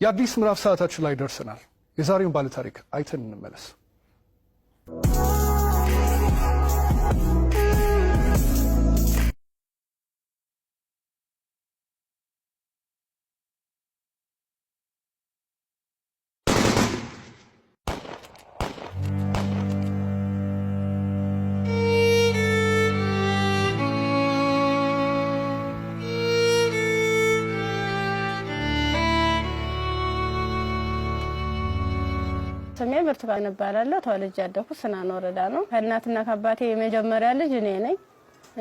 የአዲስ ምዕራፍ ሰዓታችን ላይ ደርሰናል። የዛሬውን ባለ ታሪክ አይተን እንመለስ። ስሜ ብርቱካን እባላለሁ። ተወልጄ ያደኩት ስናን ወረዳ ነው። ከእናትና ከአባቴ የመጀመሪያ ልጅ እኔ ነኝ።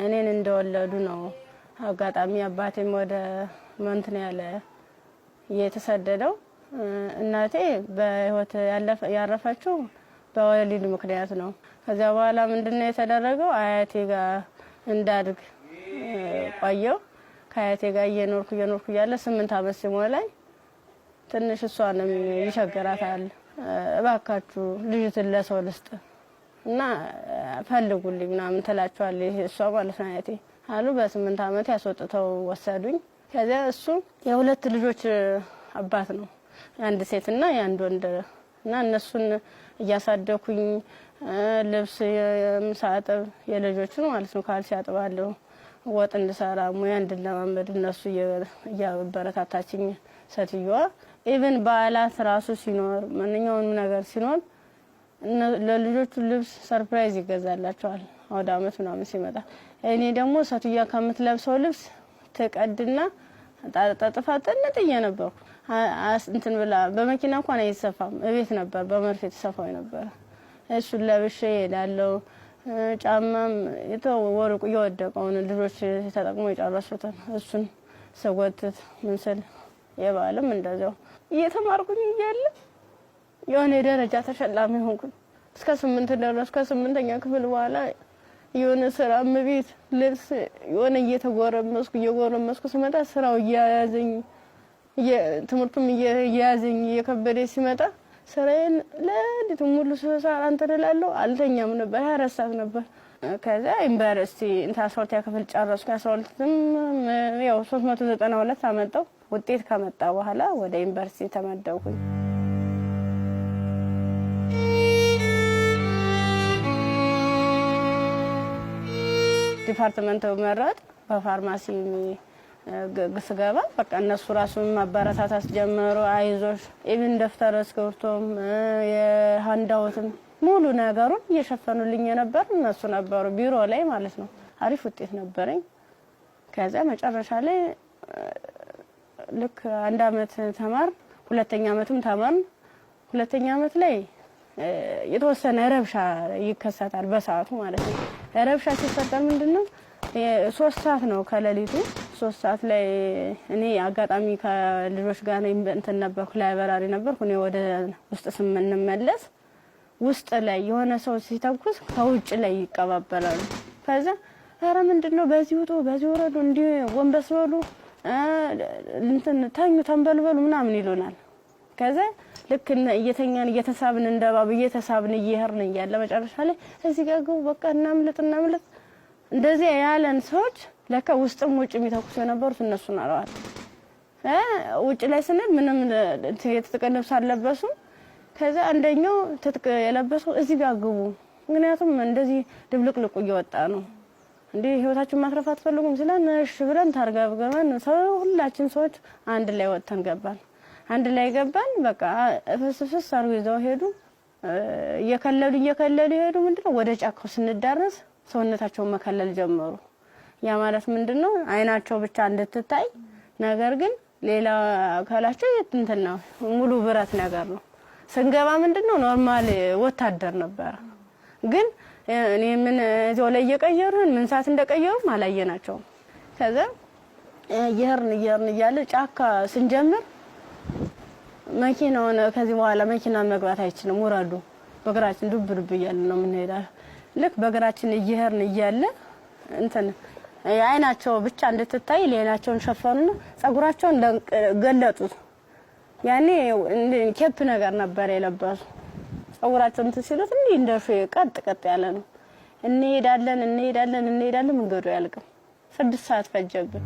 እኔን እንደወለዱ ነው አጋጣሚ አባቴም ወደ መንትን ያለ የተሰደደው። እናቴ በህይወት ያረፈችው በወሊድ ምክንያት ነው። ከዚያ በኋላ ምንድነው የተደረገው? አያቴ ጋር እንዳድግ ቆየው። ከአያቴ ጋር እየኖርኩ እያለ 8 አመት ሲሞላኝ ትንሽ እሷንም ይቸግራታል። እባካችሁ ልጅትን ለሰው ልስጥ እና ፈልጉልኝ ምናምን ትላቸዋለች እሷ ማለት ነው አያቴ አሉ። በ8 አመት ያስወጥተው ወሰዱኝ። ከዚያ እሱ የሁለት ልጆች አባት ነው፣ አንድ ሴትና የአንድ ወንድ እና እነሱን እያሳደኩኝ ልብስ የምሳጥብ የልጆችን ማለት ነው ካልሲ ያጥባለሁ፣ ወጥ እንድሰራ ሙያ እንድለማመድ እነሱ እያበረታታችኝ ሴትዮዋ ኢቭን በዓላት ራሱ ሲኖር ማንኛውንም ነገር ሲኖር ለልጆቹ ልብስ ሰርፕራይዝ ይገዛላቸዋል አውደ አመት ምናምን ሲመጣ። እኔ ደግሞ ሴትዮዋ ከምትለብሰው ልብስ ተቀድና ጣጣጣፋ ጥንጥዬ ነበርኩ። እንትን ብላ በመኪና እንኳን አይሰፋም፣ እቤት ነበር በመርፌ ተሰፋው ነበር። እሱን ለብሼ እሄዳለሁ። ጫማም የተወረቁ የወደቀውን ልጆች ተጠቅሞ የጨረሱትን እሱን ሰጎትት ምንስል የባለም እንደዛው እየተማርኩኝ እያለ የሆነ ደረጃ ተሸላሚ ሆንኩኝ። እስከ 8 ደረስኩ። ከ8ኛ ክፍል በኋላ የሆነ ስራ ምቢት ልብስ የሆነ እየጎረመስኩ ስመጣ ስራው እያያዘኝ ትምህርቱም እያያዘኝ እየከበደ ሲመጣ ስራዬን ለዲቱ ሙሉ ሰዓት አንተደላለሁ አልተኛም ነበር። 24 ሰዓት ነበር። ከዛ ዩኒቨርሲቲ እንታ 12ኛ ክፍል ጨረስኩ። 12ም ያው 392 አመጣው። ውጤት ከመጣ በኋላ ወደ ዩኒቨርሲቲ ተመደብኩኝ። ዲፓርትመንት መረጥ በፋርማሲ ስገባ በቃ እነሱ ራሱን ማበረታታት ጀመሩ። አይዞሽ ኢቭን ደፍተር እስክሪብቶም የሃንዳውትም ሙሉ ነገሩን እየሸፈኑልኝ ነበር እነሱ ነበሩ ቢሮ ላይ ማለት ነው። አሪፍ ውጤት ነበረኝ። ከዛ መጨረሻ ላይ ልክ 1 አመት ተማር፣ 2ኛ አመትም ተማር። 2ኛ አመት ላይ የተወሰነ ረብሻ ይከሰታል በሰዓቱ ማለት ነው። ረብሻ ሲፈጠር ምንድነው 3 ሰዓት ነው ከሌሊቱ 3 ሰዓት ላይ እኔ አጋጣሚ ከልጆች ጋር እንትን ነበርኩ፣ ላይብራሪ ነበርኩ። እኔ ወደ ውስጥ ስንመለስ ውስጥ ላይ የሆነ ሰው ሲተኩስ ከውጭ ላይ ይቀባበላሉ። ከዛ ኧረ ምንድነው በዚህ ውጡ በዚህ ወረዱ እንዲ ወንበስ በሉ እንትን ታኙ ተንበልበሉ ምናምን ይሉናል። ከዛ ልክ እየተኛን እየተሳብን እንደባብ እየተሳብን እየሄርን እያለ መጨረሻ ላይ እዚህ ጋር ግቡ በቃ እናምልጥ እንደዚህ ያለን ሰዎች ለካ ውስጥም ውጭ የሚተኩሱ የነበሩት እነሱ ናቸው። ውጭ ላይ ስንል ምንም የተጠቀለብስ አልለበሱም። ከዛ አንደኛው ትጥቅ የለበሰው እዚህ ጋር ግቡ፣ ምክንያቱም እንደዚህ ድብልቅልቁ እየወጣ ነው እንዴ ህይወታችሁን ማትረፍ አትፈልጉም ሲለን እሺ ብለን ታርጋብገመን ሁላችን ሰዎች አንድ ላይ ወጥተን ገባን። አንድ ላይ ገባን። በቃ ፍስፍስ አርገው ይዘው ሄዱ። እየከለሉ ሄዱ። ምንድነው ወደ ጫካው ስንዳረስ ሰውነታቸውን መከለል ጀመሩ። ያ ማለት ምንድነው አይናቸው ብቻ እንድትታይ ነገር ግን ሌላ አካላቸው እንትን ነው ሙሉ ብረት ነገር ነው። ስንገባ ምንድነው ኖርማል ወታደር ነበር። ግን እኔ ምን እዚያው ላይ እየቀየሩን ምን ሰዓት እንደቀየሩ ማላየናቸው። ከዛ እየሄርን እያለ ጫካ ስንጀምር መኪናውን ከዚህ በኋላ መኪና መግባት አይችልም ወራዱ በእግራችን ዱብ እያለ ነው የምንሄዳው። ልክ በእግራችን እየሄርን እያለ እንትን አይናቸው ብቻ እንድትታይ ሌላቸውን ሸፈኑና ጸጉራቸውን ገለጡት። ያኔ ኬፕ ነገር ነበር የለበሱ። ጸጉራቸውን ሲሉት እንዴ እንደሽ ቀጥ ያለ ነው። እንሄዳለን መንገዱ ያልቅም። 6 ሰዓት ፈጀብን።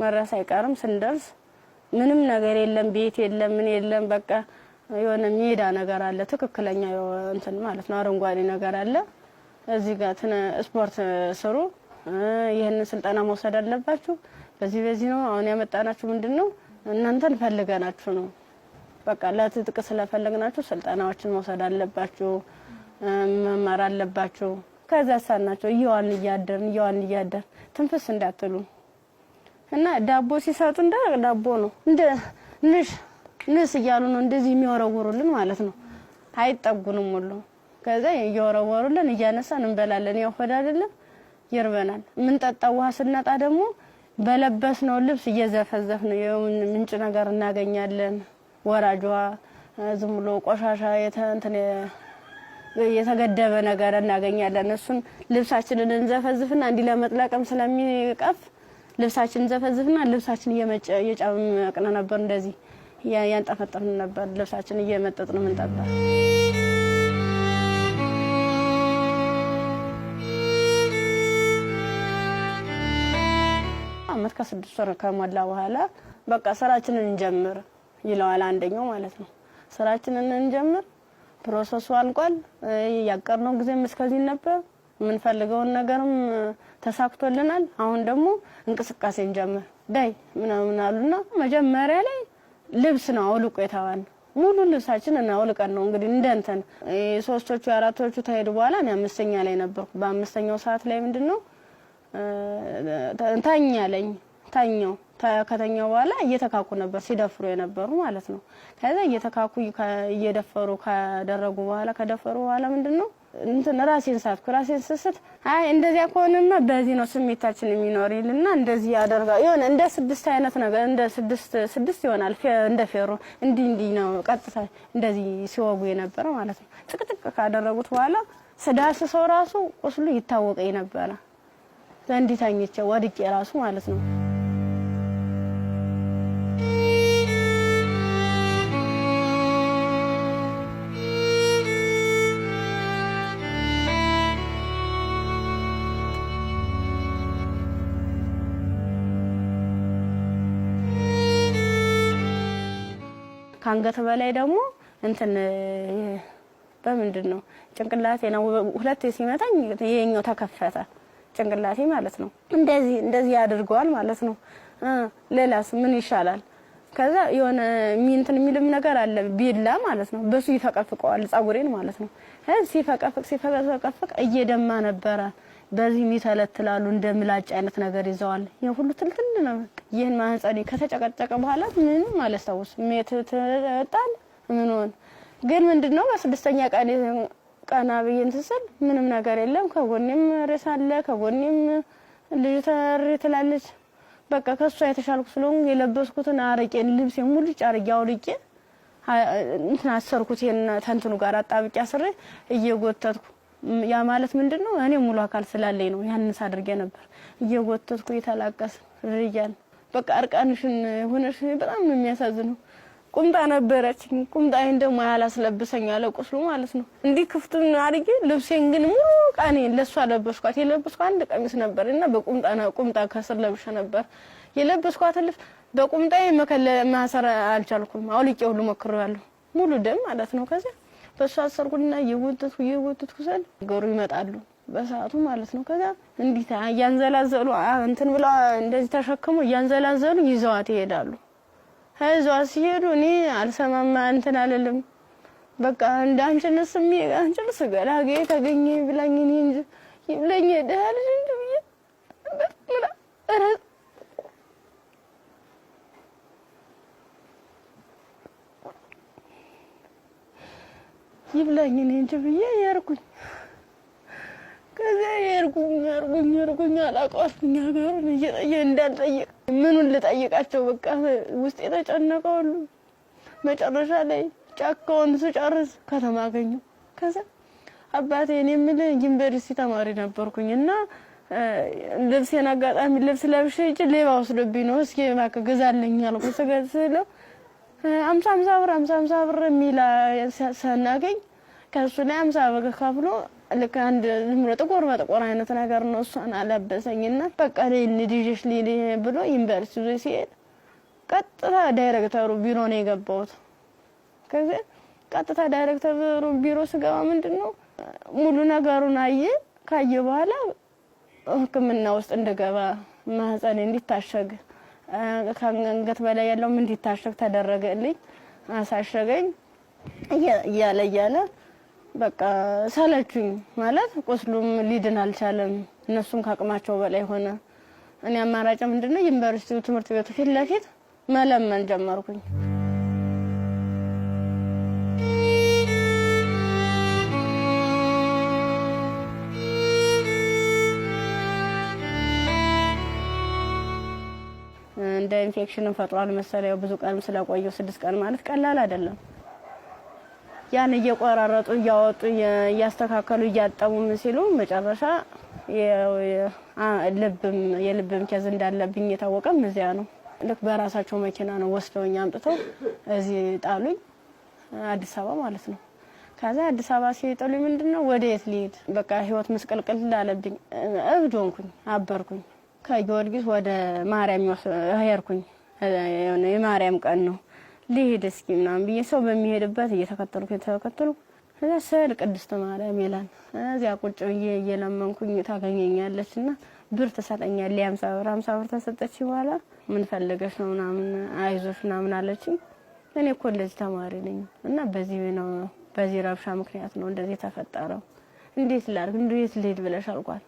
መረስ አይቀርም ስንደርስ ምንም ነገር የለም ቤት የለም ምን የለም በቃ የሆነ ሜዳ ነገር አለ ትክክለኛ እንትን ማለት ነው አረንጓዴ ነገር አለ እዚህ ጋር ስፖርት ስሩ ይሄን ስልጠና መውሰድ አለባችሁ በዚህ ነው አሁን ያመጣናችሁ ምንድነው እናንተን ፈልገናችሁ ነው በቃ ለትጥቅ ስለፈለግናችሁ ስልጠናዎችን መውሰድ አለባችሁ መማር አለባችሁ ከዛ ሳናቸው ይዋን እያደር ትንፍስ እንዳትሉ እና ዳቦ ሲሰጡ እንደ ዳቦ ነው እንደ ንስ እያሉ ነው እንደዚህ የሚወረወሩልን ማለት ነው አይጠጉንም ሁሉ ከዛ እየወረወሩልን እያነሳን እንበላለን ያው ሆድ አይደለም ይርበናል ምን ጠጣው ውሃ ስናጣ ደግሞ በለበስነው ልብስ እየዘፈዘፍን ምንጭ ነገር እናገኛለን ወራጅዋ ዝም ብሎ ቆሻሻ የተገደበ ነገር እናገኛለን እሱን ልብሳችንን እንዘፈዝፍና እንዲ ለመጥለቅም ስለሚቀፍ ልብሳችንን ዘፈዝፍና ልብሳችን እየጫመቅን ነበር እንደዚህ ያንጠፈጠፍን ነበር ልብሳችን እየመጠጥን ምንጠጣ አመት ከ6 ወር ከሞላ በኋላ በቃ ስራችንን እንጀምር ይለዋል አንደኛው ማለት ነው ስራችንን እንጀምር ፕሮሰሱ አልቋል ያቀርነው ጊዜም እስከዚህ ነበር ምን ፈልገውን ነገርም ተሳክቶልናል አሁን ደግሞ እንቅስቃሴ እንጀምር ዳይ ምናምን አሉና መጀመሪያ ላይ ልብስ ነው አውልቆ የታዋን ሙሉ ልብሳችን እና አውልቀን ነው እንግዲህ እንደንተን ሶስቶቹ አራቶቹ ተሄዱ በኋላ እኔ አምስተኛ ላይ ነበርኩ በአምስተኛው ሰዓት ላይ ምንድነው ታኛው ከተኛው በኋላ እየተካኩ ነበር ሲደፍሩ የነበሩ ማለት ነው ከዛ እየተካኩ እየደፈሩ ካደረጉ በኋላ ከደፈሩ በኋላ ምንድነው እንትን ራሴን ስስት አይ እንደዚያ ከሆነማ በዚህ ነው ስሜታችን የሚኖርልና እንደዚህ ያደርጋ ይሆነ እንደ 6 አይነት ነገር እንደ 6 ይሆናል እንደ ፌሮ እንዲ ነው ቀጥታ እንደዚህ ሲወጉ የነበረ ማለት ነው ጥቅጥቅ ካደረጉት በኋላ ስዳስሰው ራሱ ቁስሉ ይታወቀኝ ነበር ዘንዲታኝቼ ወድቄ ራሱ ማለት ነው ካንገት በላይ ደግሞ እንትን በምንድነው ጭንቅላቴ ነው ሁለት ሲመታኝ የኛው ተከፈተ ጭንቅላቴ ማለት ነው እንደዚህ ያድርገዋል ማለት ነው ሌላስ ምን ይሻላል ከዛ የሆነ እንትን የሚልም ነገር አለ ቢላ ማለት ነው በሱ ይፈቀፍቀዋል ጻጉሬን ማለት ነው ሲፈቀፍቅ እየደማ ነበር በዚህ ሚተለትላሉ እንደምላጭ አይነት ነገር ይዘዋል የሁሉ ትልትል ነው ይሄን ማህፀኔ ከተጨቀጨቀ በኋላ ምን ማለስታውስ ሜትተጣል ምን ሆነ ግን ምንድነው በስድስተኛ ቀና በየን ተሰል ምንም ነገር የለም ከጎኔም ረሳለ ከጎኔም ልጅ ተርትላለች በቃ ከሷ የተሻልኩ ስለሆነ የለበስኩትን አረቄን ልብስ ሙሉ ጫርጋው ልቄ እንትን አሰርኩት ተንትኑ ጋር አጣብቂያ ስሬ እየጎተትኩ ያ ማለት ምንድነው እኔ ሙሉ አካል ስላለኝ ነው ያንስ አድርጌ ነበር እየጎተትኩ ይተላቀስ ርያል በቃ አርቃንሽን ሆነሽ በጣም ነው የሚያሳዝነው ቁምጣ ነበረችኝ ቁምጣዬን ደግሞ ያላስለብሰኝ አለ ቁስሉ ማለት ነው እንዲ ክፍቱን አድርጌ ልብሴን ግን ሙሉ ቃኔ ለሷ ለበስኳት የለበስኳት አንድ ቀሚስ ነበርና ቁምጣ ከስር ለብሼ ነበር የለበስኳት ልብስ በቁምጣዬ ማሰር አልቻልኩም አውልቄ ሁሉ ሞክሬያለሁ ሙሉ ደም ማለት ነው ከዛ በሷ አሰርኩና የወተትኩ ሰል ገሩ ይመጣሉ በሰዓቱ ማለት ነው ከዛ እንዲታ ያንዘላዘሉ እንትን ብላ እንደዚህ ተሸክሙ ያንዘላዘሉ ይዘዋት ይሄዳሉ ሀይዟ ሲሄዱ እኔ አልሰማማ እንትን አለልም በቃ እንዳንችንስ አንችንስ ገላጌ ተገኘ ብላኝ እኔ እንጂ ይብለኝ ደህል እንዴ ይብለኝ እኔ እንጂ ብዬ ያርኩኝ ከዛ ያርኩኝ አላቀዋልኝ ሀገሩን እንዳልጠየቅ ምኑን ልጠይቃቸው በቃ ውስጥ የተጨነቀው ሁሉ መጨረሻ ላይ ጫካውን ስጨርስ ከተማ አገኘሁ ከዛ አባቴ እኔ ምን ዩኒቨርሲቲ ተማሪ ነበርኩኝና ልብሴን አጋጣሚ ልብስ ለብሼ እጭ ሌባ ወስዶብኝ ነው እስኪ ማከ ገዛልኝ አልኩ ስገዝለው 50 ብር ሚላ ሰናገኝ ከሱ ላይ 50 ብር ከፍሎ ልክ አንድ ዝም ብሎ ጥቁር በጥቁር አይነት ነገር ነው እሷን አለበሰኝና በቃ ልጅሽ ሊሊ ብሎ ዩኒቨርሲቲ ይዞ ሲሄድ ቀጥታ ዳይሬክተሩ ቢሮ ነው የገባሁት። ከዚህ ቀጥታ ዳይሬክተሩ ቢሮ ስገባ ምንድነው ሙሉ ነገሩን ካየ በኋላ ሕክምና ውስጥ እንደገባ ማህፀኔ እንዲታሸግ ከአንገት በላይ ያለው እንዲታሸግ ተደረገልኝ። አሳሸገኝ እያለ በቃ ሰለቹኝ ማለት ቁስሉም ሊድን አልቻለም። እነሱም ካቅማቸው በላይ ሆነ። እኔ አማራጭ ምንድነው ዩኒቨርሲቲው ትምህርት ቤቱ ፊት ለፊት መለመን ጀመርኩኝ። እንደ ኢንፌክሽን ፈጥሯል መሰለኝ። ብዙ ቀን ስለቆየው 6 ቀን ማለት ቀላል አይደለም። ያን እየቆራረጡ እያወጡ እያስተካከሉ እያጠቡ ምን ሲሉ መጨረሻ የልብም ኬዝ እንዳለብኝ የታወቀም እዚያ ነው። ልክ በራሳቸው መኪና ነው ወስደውኝ አምጥተው እዚህ ጣሉኝ፣ አዲስ አበባ ማለት ነው። ከዛ አዲስ አበባ ሲጥሉኝ ምንድነው ወዴት ልሄድ በቃ ህይወት መስቀልቅል ላለብኝ እብድ ሆንኩኝ፣ አበርኩኝ። ከጊዮርጊስ ወደ ማርያም ሄድኩኝ። የማርያም ቀን ነው ልሄድ እስኪ ምናምን ብዬ ሰው በሚሄድበት እየተከተልኩ እዛ ስዕል ቅድስት ማርያም ይላል። እዚያ ቁጭ ብዬ እየለመንኩኝ ታገኘኛለችና ብር ትሰጠኛለች። 50 ብር ተሰጠች። በኋላ ምን ፈልገሽ ነው ምናምን አይዞሽ ምናምን አለችኝ። እኔ እኮ እንደዚህ ተማሪ ነኝ እና በዚህ ረብሻ ምክንያት ነው እንደዚህ ተፈጠረው። እንዴት ላድርግ እንዴት ልሄድ ብለሽ አልኳት።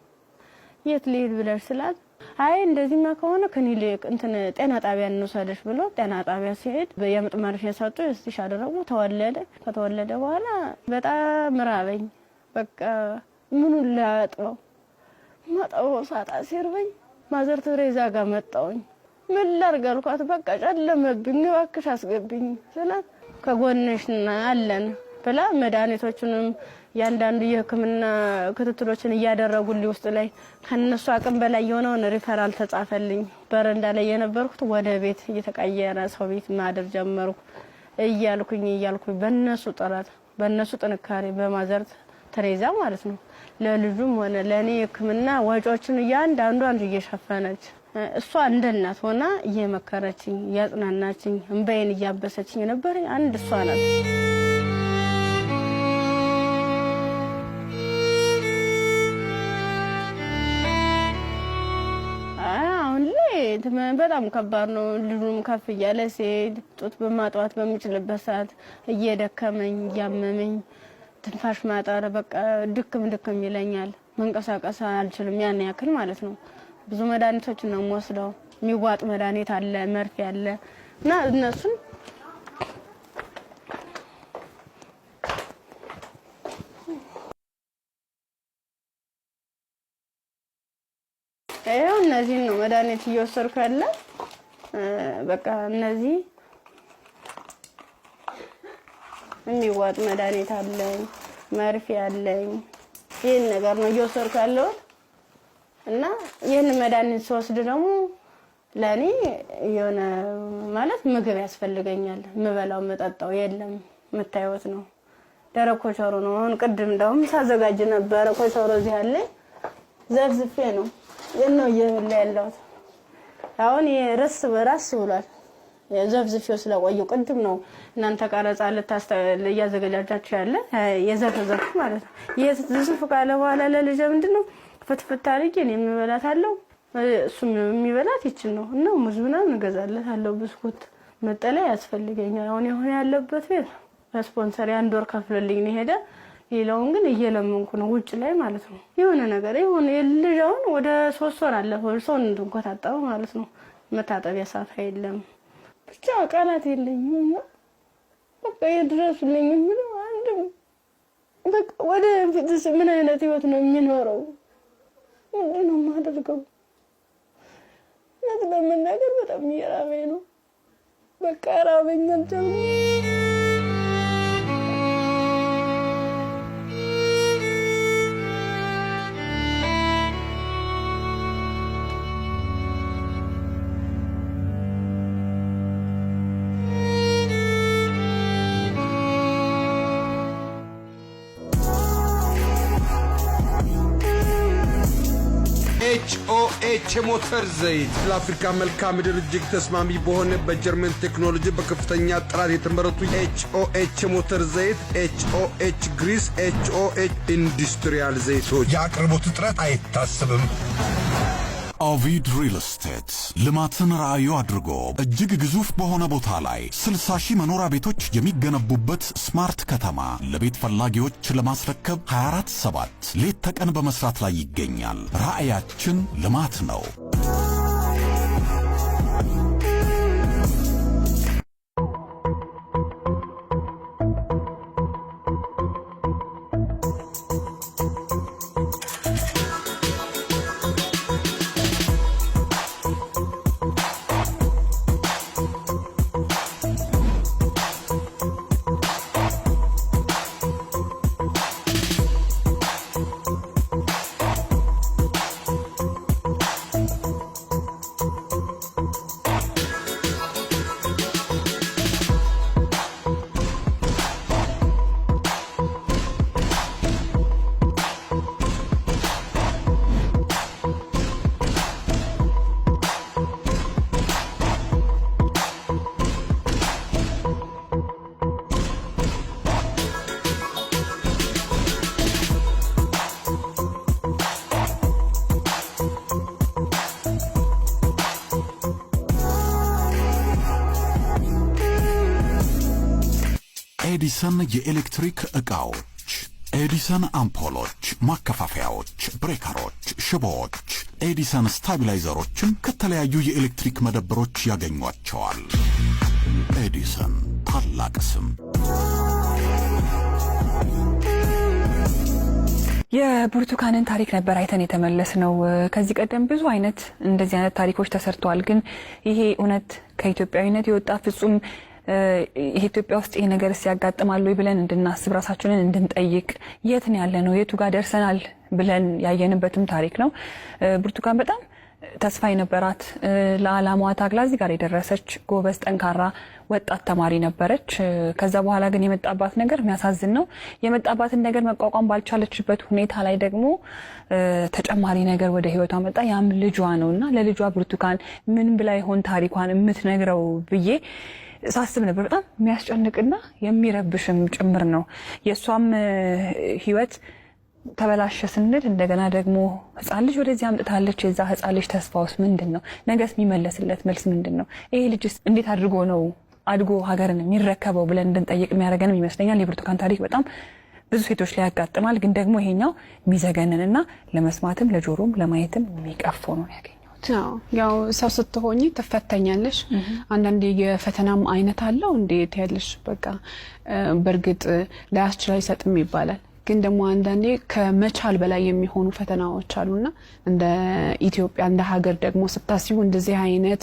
የት ልሄድ ብለሽ ስላት አይ እንደዚህማ ከሆነ ክሊኒክ ጤና ጣቢያ እንውሰድሽ ብሎ ጤና ጣቢያ ሲሄድ የምጥ መርፌ ሰጡ። እስቲሽ አደረጉ። ከተወለደ በኋላ በጣም ራበኝ። በቃ ምኑን ላጥበው ማጣው ሳጣ ሲርበኝ ማዘር ተሬዛ ጋር መጣሁኝ። ምን ላድርግ አልኳት። በቃ ጨለመብኝ፣ እባክሽ አስገብኝ ስላት ከጎንሽ አለን ብላ መድኃኒቶቹንም ያንዳንዱ የሕክምና ክትትሎችን እያደረጉልኝ ውስጥ ላይ ከነሱ አቅም በላይ የሆነውን ሪፈራል ተጻፈልኝ። በረንዳ ላይ የነበርኩት ወደ ቤት እየተቀየረ ሰው ቤት ማደር ጀመርኩ። እያልኩኝ በእነሱ ጥረት በእነሱ ጥንካሬ በማዘር ተሬዛ ማለት ነው ለልጁም ሆነ ለኔ ሕክምና ወጪዎችን ያንዳንዱ እየሸፈነች እሷ እንደ እናት ሆና እየመከረችኝ እያጽናናችኝ እንባዬን እያበሰችኝ ነበር። አንድ እሷ ናት። በጣም ከባድ ነው። ልጁም ከፍ እያለ ሲሄድ ጡት በማጥዋት በሚችልበት ሰዓት እየደከመኝ እያመመኝ ትንፋሽ ማጠር በቃ ድክም ይለኛል። መንቀሳቀስ አልችልም ያን ያክል ማለት ነው። ብዙ መድኃኒቶችን ነው የምወስደው። የሚዋጥ መድኃኒት አለ፣ መርፌ አለ እና እነሱን እነዚህ ነው መድኃኒት እየወሰድኩ ያለ። በቃ እነዚህ የሚዋጥ መድኃኒት አለኝ፣ መርፌ አለኝ። ይሄን ነገር ነው እየወሰድኩ ያለው እና ይሄን መድኃኒት ስወስድ ደግሞ ለኔ የሆነ ማለት ምግብ ያስፈልገኛል። ምበላው መጠጣው የለም። የምታዩት ነው ደረቅ ኮቸሮ ነው። አሁን ቅድም እንደውም ሳዘጋጅ ነበር ኮቸሮ እዚህ አለ ዘፍዝፌ ነው የነው እየበላ ያለው። አሁን የረስ በራስ ብሏል። የዘፍዝፌው ስለቆየው ቅድም ነው እናንተ ቀረጻ እያዘጋጃችሁ ያለ የዘፍዘፍ ማለት ነው። የዘፍዝፍ ካለ በኋላ ለልጅ ምንድነው ፍትፍት አድርጌ እኔ የምበላታለሁ እሱም የሚበላት ይችል ነው እና ሙዝ ምናምን እገዛለታለሁ። ብስኩት መጠለያ ያስፈልገኛል። አሁን የሆነ ያለበት ቤት ስፖንሰር አንድ ወር ከፍሎልኝ ነው ሄደ። ሌላውን ግን እየለመንኩ ነው ውጭ ላይ ማለት ነው። የሆነ ነገር የሆነ ልጅውን ወደ 3 ወር አለፈው ሰው እንድንቆጣጣው ማለት ነው። መታጠቢያ ሳፋ የለም። ብቻ ቃላት የለኝም። በቃ የድረሱልኝ ምን አንድም በቃ ወደ ፊትስ ምን አይነት ህይወት ነው የሚኖረው? ምንድነው የማደርገው? ለምን ነገር በጣም እየራበኝ ነው። በቃ ራበኝ አልቻልኩም። ኤችኦኤች ሞተር ዘይት ለአፍሪካ መልክዓ ምድር እጅግ ተስማሚ በሆነ በጀርመን ቴክኖሎጂ በከፍተኛ ጥራት የተመረቱ ኤችኦኤች ሞተር ዘይት፣ ኤችኦኤች ግሪስ፣ ኤችኦኤች ኢንዱስትሪያል ዘይቶች። የአቅርቦት እጥረት አይታሰብም። ኦቪድ ሪል ስቴት ልማትን ራዕዩ አድርጎ እጅግ ግዙፍ በሆነ ቦታ ላይ 60,000 መኖሪያ ቤቶች የሚገነቡበት ስማርት ከተማ ለቤት ፈላጊዎች ለማስረከብ 24/7 ሌት ተቀን በመስራት ላይ ይገኛል። ራዕያችን ልማት ነው። ኤዲሰን የኤሌክትሪክ ዕቃዎች፣ ኤዲሰን አምፖሎች፣ ማከፋፈያዎች፣ ብሬከሮች፣ ሽቦዎች፣ ኤዲሰን ስታቢላይዘሮችን ከተለያዩ የኤሌክትሪክ መደብሮች ያገኟቸዋል። ኤዲሰን ታላቅ ስም። የብርቱካንን ታሪክ ነበር አይተን የተመለስነው። ከዚህ ቀደም ብዙ አይነት እንደዚህ አይነት ታሪኮች ተሰርተዋል። ግን ይሄ እውነት ከኢትዮጵያዊነት የወጣ ፍጹም ኢትዮጵያ ውስጥ ይሄ ነገር ሲያጋጥማል ወይ ብለን እንድናስብ ራሳችንን እንድንጠይቅ የት ነው ያለነው የቱ ጋር ደርሰናል ብለን ያየንበትም ታሪክ ነው። ብርቱካን በጣም ተስፋ የነበራት ለዓላማዋ ታግላ እዚህ ጋር የደረሰች ጎበዝ ጠንካራ ወጣት ተማሪ ነበረች። ከዛ በኋላ ግን የመጣባት ነገር የሚያሳዝን ነው። የመጣባትን ነገር መቋቋም ባልቻለችበት ሁኔታ ላይ ደግሞ ተጨማሪ ነገር ወደ ህይወቷ መጣ። ያም ልጇ ነውና ለልጇ ብርቱካን ምን ብላ ይሆን ታሪኳን የምትነግረው ብዬ ሳስብ ነበር። በጣም የሚያስጨንቅና የሚረብሽም ጭምር ነው። የሷም ህይወት ተበላሸ ስንል እንደገና ደግሞ ህፃን ልጅ ወደዚህ አምጥታለች። የዛ ህፃን ልጅ ተስፋውስ ምንድነው? ነገስ የሚመለስለት መልስ ምንድነው? ይሄ ልጅስ እንዴት አድርጎ ነው አድጎ ሀገርን የሚረከበው ብለን እንድንጠይቅ የሚያደርገንም ይመስለኛል። የብርቱካን ታሪክ በጣም ብዙ ሴቶች ላይ ያጋጥማል። ግን ደግሞ ይሄኛው የሚዘገንንና ለመስማትም ለጆሮም ለማየትም የሚቀፈው ነው ያገኘው። ያው ሰው ስትሆኚ ተፈተኛለሽ። አንዳንዴ የፈተናም አይነት አለው እንዴት ያለሽ በቃ በርግጥ ላያስችል አይሰጥም ይባላል። ግን ደግሞ አንዳንዴ ከመቻል በላይ የሚሆኑ ፈተናዎች አሉና እንደ ኢትዮጵያ እንደ ሀገር ደግሞ ስታስቡ እንደዚህ አይነት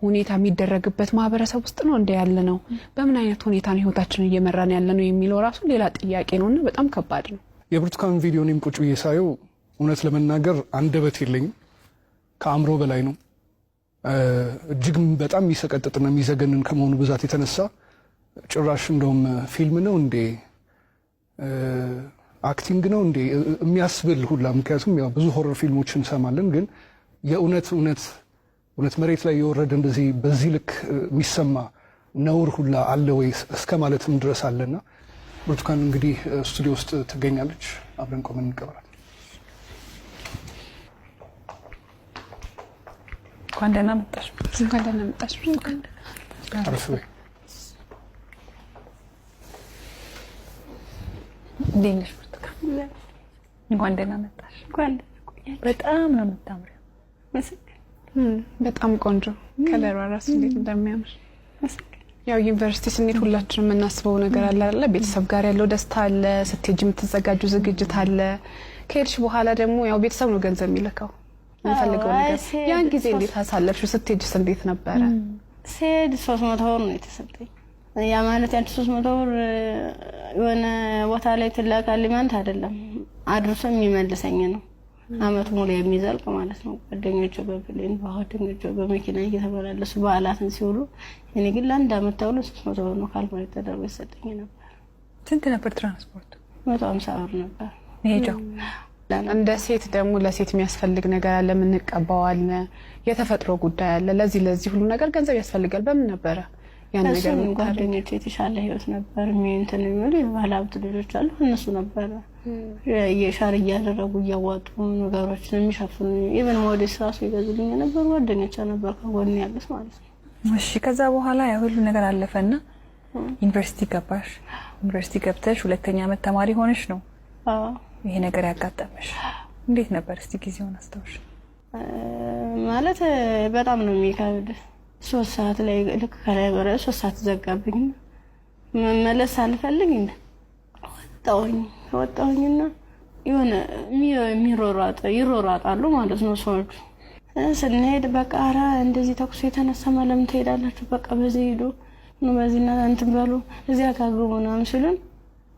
ሁኔታ የሚደረግበት ማህበረሰብ ውስጥ ነው እንደ ያለ ነው። በምን አይነት ሁኔታ ነው ህይወታችንን እየመራን ያለ ነው የሚለው ራሱ ሌላ ጥያቄ ነውና በጣም ከባድ ነው። የብርቱካን ቪዲዮንም ቁጭ ብዬ ሳየው እውነት ለመናገር አንደበት የለኝም። ከአእምሮ በላይ ነው። እጅግ በጣም የሚሰቀጥጥና የሚዘገንን ከመሆኑ ብዛት የተነሳ ጭራሽ እንደውም ፊልም ነው እንዴ አክቲንግ ነው እንዴ የሚያስብል ሁላ። ምክንያቱም ያው ብዙ ሆረር ፊልሞችን እንሰማለን፣ ግን የእውነት መሬት ላይ የወረደ እንደዚህ በዚህ ልክ የሚሰማ ነውር ሁላ አለ ወይ እስከ ማለትም ድረስ አለና ብርቱካን እንግዲህ ስቱዲዮ ውስጥ ትገኛለች። አብረን ቆመን እንቀበላለን። እንኳን ደህና መጣሽ። እንኳን ደህና መጣሽ። እንዴት ነሽ ብርቱካን? እንኳን ደህና መጣሽ። በጣም ነው የምታምሪው። በጣም ቆንጆ ከለሯ ራሱ እንዴት እንደሚያምር። ያው ዩኒቨርሲቲ ስንሄድ ሁላችንም የምናስበው ነገር አለ አይደል? ቤተሰብ ጋር ያለው ደስታ አለ፣ ስትሄጂ የምትዘጋጁ ዝግጅት አለ። ከሄድሽ በኋላ ደግሞ ያው ቤተሰብ ነው ገንዘብ የሚልከው የምፈልገው ነገር። ያን ጊዜ እንዴት አሳለፍሽ? ስትሄጂስ እንዴት ነበረ? ስሄድ 300 ብር ነው የተሰጠኝ። ያ ማለት ያን 300 ብር የሆነ ቦታ ላይ ትላካልኝ ማለት አይደለም፣ አድርሶ የሚመልሰኝ ነው። አመት ሙሉ የሚዘልቅ ማለት ነው። ጓደኞቼ በፕሌን ጓደኞቼ በመኪና እየተመላለሱ በዓላትን ሲውሉ እኔ ግን ለአንድ አመት ተብሎ 300 ብር ነው ካልኩሌት ተደርጎ ይሰጠኝ ነበር። ስንት ነበር ትራንስፖርት? 150 ብር ነበር ሄጃው። እንደ ሴት ደግሞ ለሴት የሚያስፈልግ ነገር አለ፣ የምንቀባው አለ፣ የተፈጥሮ ጉዳይ አለ። ለዚህ ሁሉ ነገር ገንዘብ ያስፈልጋል። በምን ነበረ ያን ነገር? ጓደኞቼ የተሻለ ህይወት ነበር እንትን የሚሉ የባለሀብት ልጆች አሉ። እነሱ ነበረ የሻር እያደረጉ እያዋጡ ነገሮችን የሚሸፍኑ ኢቨን ሞዴስ ራሱ ይገዙልኝ ነበር። ጓደኞቼ ነበር ከጎን ያሉት ማለት ነው። እሺ ከዛ በኋላ ያ ሁሉ ነገር አለፈና ዩኒቨርሲቲ ገባሽ። ዩኒቨርሲቲ ገብተሽ ሁለተኛ ዓመት ተማሪ ሆነሽ ነው ይሄ ነገር ያጋጠመሽ። እንዴት ነበር እስቲ ጊዜውን አስታውሽ? ማለት በጣም ነው የሚከብድ። 3 ሰዓት ላይ ልክ ከላይ ወረ 3 ሰዓት ዘጋብኝ። መመለስ አልፈልግ ወጣሁኝና የሆነ ይሮራጣሉ ማለት ነው ሰዎቹ። ስንሄድ በቃ ኧረ እንደዚህ ተኩስ የተነሳ ለምን ትሄዳላችሁ? በቃ በዚህ ሄዱ ነው በዚህና እንትን በሉ እዚያ ካገቡ ምናምን ሲሉን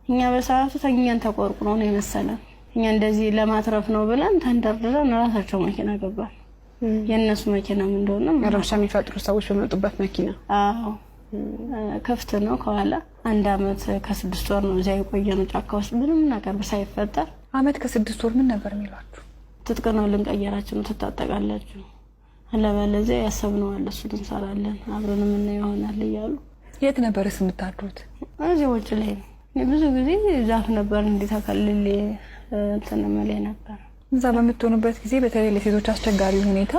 እኛ በሰዓቱ ተኛን ተቆርቁረው ነው የመሰለን። እኛ እንደዚህ ለማትረፍ ነው ብለን ተንደርድረን ራሳቸው መኪና ገባን። የነሱ መኪና ምን እንደሆነ ረብሻ የሚፈጥሩ ሰዎች በመጡበት መኪና። አዎ ከፍት ነው ከኋላ። 1 አመት ከ6 ወር ነው እዚያ የቆየነው ጫካ ውስጥ ምንም ነገር ሳይፈጠር። አመት ከ6 ወር ምን ነበር የሚሏችሁ? ትጥቅ ነው ልንቀየራችሁ ነው ትታጠቃላችሁ፣ አለበለዚያ ያሰብነው አለ እሱን እንሰራለን አብረን ምን ይሆናል እያሉ። የት ነበርስ የምታድሩት? እዚህ ውጭ ላይ ነው። ብዙ ጊዜ ዛፍ ነበር እንዲተከልል እንትን ማለት ነበር። እዛ በምትሆኑበት ጊዜ በተለይ ለሴቶች አስቸጋሪ ሁኔታ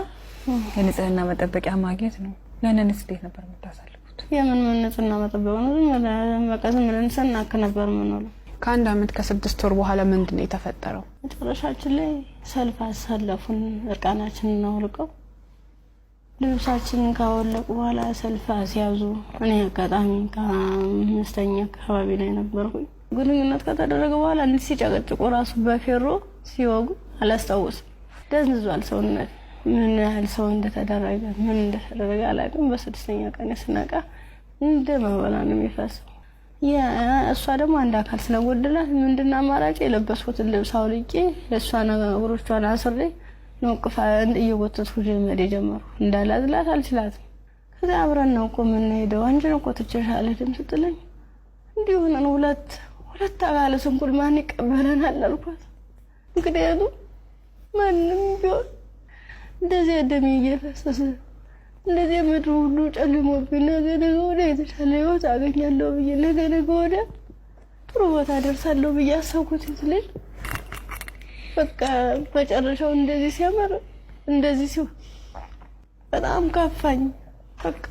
የንጽህና መጠበቂያ ማግኘት ነው። ያንንስ እንዴት ነበር የምታሳልፉት? የምን ንጽህና መጠበቂያ ነው? በቃ ዝም ብለን ስናክ ነበር የምንውለው። ከ1 አመት ከ6 ወር በኋላ ምንድነው የተፈጠረው? መጨረሻችን ላይ ሰልፍ አሳለፉን። እርቃናችንን አውልቀው ልብሳችንን ካወለቁ በኋላ ሰልፍ አስያዙ። እኔ አጋጣሚ ከ5ኛ አካባቢ ላይ ነበርኩኝ። ግንኙነት ከተደረገ በኋላ እንዴት ሲጨቀጭቁ ራሱ በፌሮ ሲወጉ አላስታውስም። ደንዝዟል ሰውነት። ምን ያህል ሰው እንደተደረገ ምን እንደተደረገ አላውቅም። በ6ኛ ቀን ስነቃ እንደ ማበላ ነው የሚፈሰው። እሷ ደግሞ አንድ አካል ስለጎደላት ምንድነው አማራጭ? የለበስኩትን ልብስ አውልቄ ለሷ ነገሮቿን አስሬ ነው ቅፋ እየወተትኩ ጀመር ጀመሩ። እንዳላዝላት አልችላትም። ከዛ አብረን ነው የምንሄደው። አንቺ ነው ተጨሻለ ድም ስትለኝ እንዲሁ ነው ሁለት አካለ ስንኩል ማን ይቀበለናል አልኳት። ምክንያቱም ማንም ቢሆን እንደዚህ ደም እየፈሰሰ እንደዚህ ምድሩ ሁሉ ጨልሞብኝ ነገ ወዲያ የተሻለ ህይወት አገኛለሁ ብዬ ነገ ወዲያ ጥሩ ቦታ ደርሳለሁ ብዬ አሰብኩት ልጅ በቃ መጨረሻው እንደዚህ ሲያመር እንደዚህ ሲሆን በጣም ከፋኝ። በቃ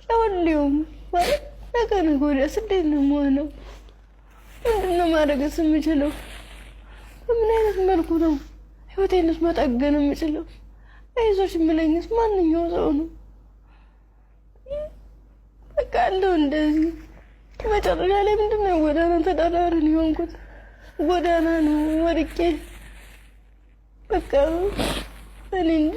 ለሁሉም ማለት ነገ ወዲያ እንዴት ነው የምሆነው? ምንድነው ማድረግስ የምችለው? በምን አይነት መልኩ ነው ህይወቴንስ መጠገን የምችለው? አይዞሽ የምለኝስ ማንኛው ሰው ነው? በቃ አለው እንደዚህ መጨረሻ ላይ ምንድነው ጎዳና ተዳዳሪን የሆንኩት። ጎዳና ነው ወድቄ በቃ እኔ እንጃ።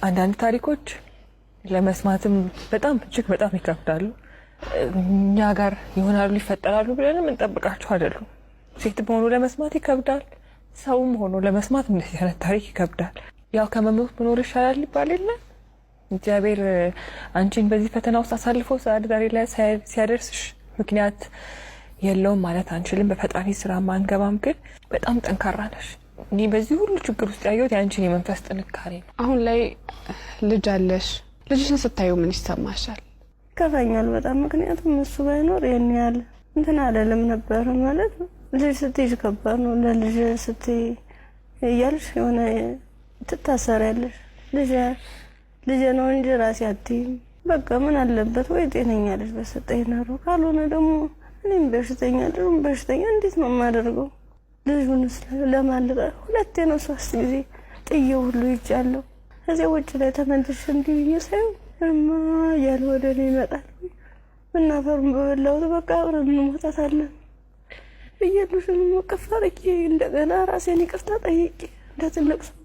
አንዳንድ ታሪኮች ለመስማትም በጣም እጅግ በጣም ይከብዳሉ። እኛ ጋር ይሆናሉ ይፈጠራሉ ብለንም እንጠብቃቸው አይደሉም። ሴት ሆኖ ለመስማት ይከብዳል፣ ሰውም ሆኖ ለመስማት እንደዚህ አይነት ታሪክ ይከብዳል። ያው ከመሞት መኖር ይሻላል ይባል የለ። እግዚአብሔር አንቺን በዚህ ፈተና ውስጥ አሳልፎ ዛሬ ላይ ሲያደርስሽ ምክንያት የለውም ማለት አንችልም። በፈጣሪ ስራ ማንገባም፣ ግን በጣም ጠንካራ ነሽ። እኔ በዚህ ሁሉ ችግር ውስጥ ያየሁት ያንቺን የመንፈስ ጥንካሬ ነው። አሁን ላይ ልጅ አለሽ። ልጅሽን ስታዩ ምን ይሰማሻል? ከፋኛል በጣም። ምክንያቱም እሱ ባይኖር ይሄን ያህል እንትን አይደለም ነበር ማለት ልጅ ስትይዝ ከባድ ነው። ለልጅ ስትይ እያልሽ የሆነ ትታሰሪያለሽ። ልጅ ነው እንጂ ራሴ አትይም። በቃ ምን አለበት ወይ ጤነኛ ልጅ በሰጠኝ ነው። ካልሆነ ደግሞ እኔም በሽተኛ ልጅም በሽተኛ እንዴት ነው የማደርገው? ልጁን ለማልቀ 2 ነው 3 ጊዜ ጥዬው ሁሉ ይጫለው። እዚያ ውጭ ላይ ተመልሼ እንዲህ ሳይሆን እማ ያለ ወደ እኔ ይመጣል። እናፈሩን በበላሁት በቃ አብረን እንሞታታለን ብዬልሽን መቀፍ አድርጌ እንደገና ራሴን ይቅርታ ጠይቄ እንደ ትልቅ ሰው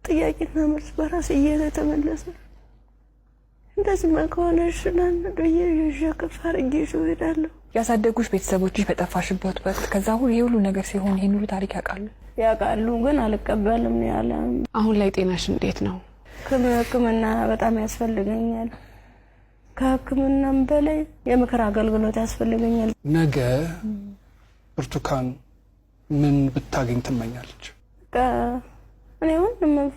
ጥያቄና መልስ በራሴ እየተመለሰ እንደዚህ ከሆነ ሽናን ደየ ይሸከፍ አድርጌ እሄዳለሁ። ያሳደጉሽ ቤተሰቦችሽ በጠፋሽበት ወቅት ከዛ ሁሉ ነገር ሲሆን ይሄን ሁሉ ታሪክ ያውቃሉ፣ ግን አልቀበልም ያለ። አሁን ላይ ጤናሽ እንዴት ነው? ሕክምና በጣም ያስፈልገኛል። ከሕክምናም በላይ የምክር አገልግሎት ያስፈልገኛል። ነገ ብርቱካን ምን ብታገኝ ትመኛለች? እኔ አሁን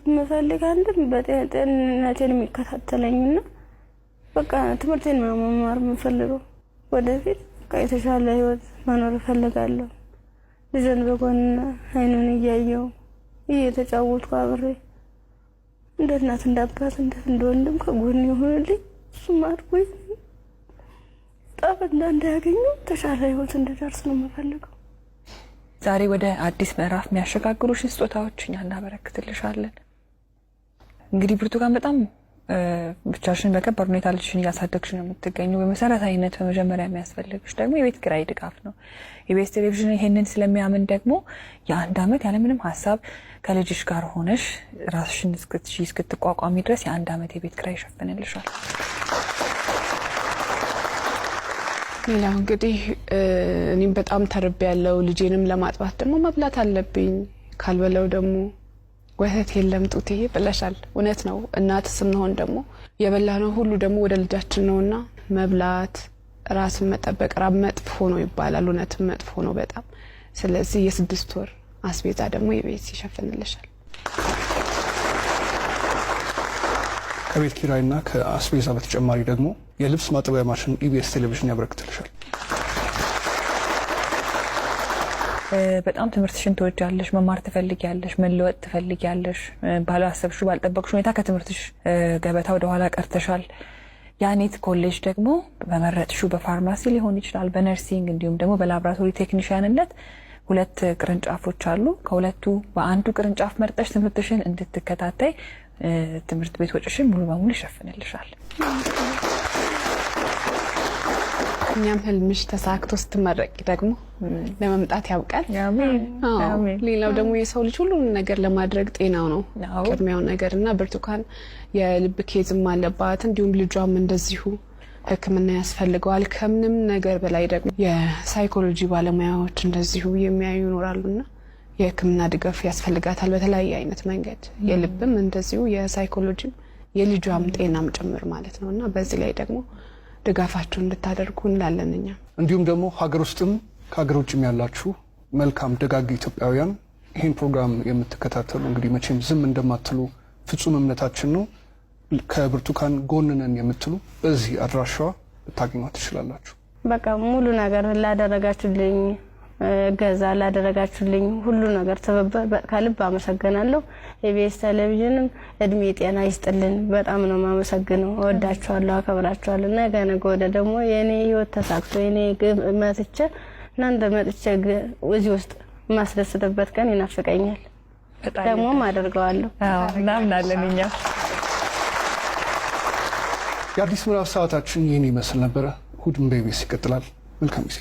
የምፈልግ አንድም በጤንነቴን የሚከታተለኝና በቃ ትምህርቴን መማር የምፈልገው ወደፊት የተሻለ ህይወት መኖር እፈልጋለሁ። ልጅን በጎን አይኑን እያየው እየተጫወትኩ አብሬ እንደ እናት እንደ አባት እንደ ወንድም ከጎን ይሆንልኝ። እሱም አድርጎኝ ጠበና እንዳያገኙ ተሻለ ህይወት እንድደርስ ነው የምፈልገው። ዛሬ ወደ አዲስ ምዕራፍ የሚያሸጋግሩሽ ስጦታዎች እኛ እናበረክትልሻለን። እንግዲህ ብርቱካን በጣም ብቻሽን በከባድ ሁኔታ ልጅሽን እያሳደግሽ ነው የምትገኘው። በመሰረታዊነት በመጀመሪያ የሚያስፈልግሽ ደግሞ የቤት ኪራይ ድጋፍ ነው። ኢቢኤስ ቴሌቪዥን ይሄንን ስለሚያምን ደግሞ የ1 ዓመት ያለምንም ሀሳብ ከልጅሽ ጋር ሆነሽ ራስሽን እስክትቋቋሚ ድረስ የ1 ዓመት የቤት ኪራይ ይሸፍንልሻል። ሌላው እንግዲህ እኔም በጣም ተርቤያለሁ። ልጄንም ለማጥባት ደግሞ መብላት አለብኝ። ካልበለው ደግሞ ወተት የለም ጡቴ ብለሻል። እውነት ነው። እናት ስንሆን ደግሞ የበላነው ሁሉ ደግሞ ወደ ልጃችን ነውና መብላት፣ ራስን መጠበቅ ራብ መጥፎ ነው ይባላል። እውነትም መጥፎ ነው በጣም። ስለዚህ የ6 ወር አስቤዛ ደግሞ የቤት ይሸፍንልሻል። ከቤት ኪራይና ከአስቤዛ በተጨማሪ ደግሞ የልብስ ማጠቢያ ማሽን ኢቢኤስ ቴሌቪዥን ያበረክትልሻል። በጣም ትምህርትሽን ትወጃለሽ፣ መማር ትፈልጊያለሽ፣ መለወጥ ትፈልጊያለሽ። ባላሰብሽው ባልጠበቅሽው ሁኔታ ከትምህርትሽ ገበታ ወደ ኋላ ቀርተሻል። ያኔት ኮሌጅ ደግሞ በመረጥሽው በፋርማሲ ሊሆን ይችላል፣ በነርሲንግ እንዲሁም ደግሞ በላቦራቶሪ ቴክኒሽያንነት 2 ቅርንጫፎች አሉ። ከሁለቱ በአንዱ ቅርንጫፍ መርጠሽ ትምህርትሽን እንድትከታተይ ትምህርት ቤት ወጪሽን ሙሉ በሙሉ ይሸፍንልሻል። እኛም ህልምሽ ተሳክቶ ስትመረቂ ደግሞ ለመምጣት ያብቃል። አሜን። ሌላው ደግሞ የሰው ልጅ ሁሉ ነገር ለማድረግ ጤናው ነው ቅድሚያው ነገርና ብርቱካን የልብ ኬዝም አለባት፣ እንዲሁም ልጇም እንደዚሁ ሕክምና ያስፈልገዋል። ከምንም ነገር በላይ ደግሞ የሳይኮሎጂ ባለሙያዎች እንደዚሁ የሚያዩ ይኖራሉና የሕክምና ድጋፍ ያስፈልጋታል በተለያየ አይነት መንገድ። የልብም እንደዚሁ የሳይኮሎጂም የልጇም ጤናም ጭምር ማለት ነውና በዚህ ላይ ደግሞ ድጋፋችሁን እንድታደርጉ እንላለንኛ። እንዲሁም ደግሞ ሀገር ውስጥም ከሀገር ውጭም ያላችሁ መልካም ደጋግ ኢትዮጵያውያን ይህን ፕሮግራም የምትከታተሉ እንግዲህ መቼም ዝም እንደማትሉ ፍጹም እምነታችን ነው። ከብርቱካን ጎን ነን የምትሉ በዚህ አድራሻዋ ልታገኟት ትችላላችሁ። በቃ ሙሉ ነገር ላደረጋችሁልኝ ገዛ ላደረጋችሁልኝ ሁሉ ነገር ተበበ ከልብ አመሰግናለሁ። ኢቢኤስ ቴሌቪዥንም እድሜ ጤና ይስጥልን። በጣም ነው ማመሰግነው። እወዳችኋለሁ፣ አከብራችኋለሁ። ነገ ወደ ደግሞ የኔ ህይወት ተሳክቶ የኔ መጥቼ እናንተ መጥቼ እዚህ ውስጥ ማስደስትበት ቀን ይናፍቀኛል። ደግሞ አደርገዋለሁ። እናምናለን እኛ። የአዲስ ምዕራፍ ሰዓታችን ይህን ይመስል ነበረ። እሑድም በኢቢኤስ ይቀጥላል። መልካም ጊዜ።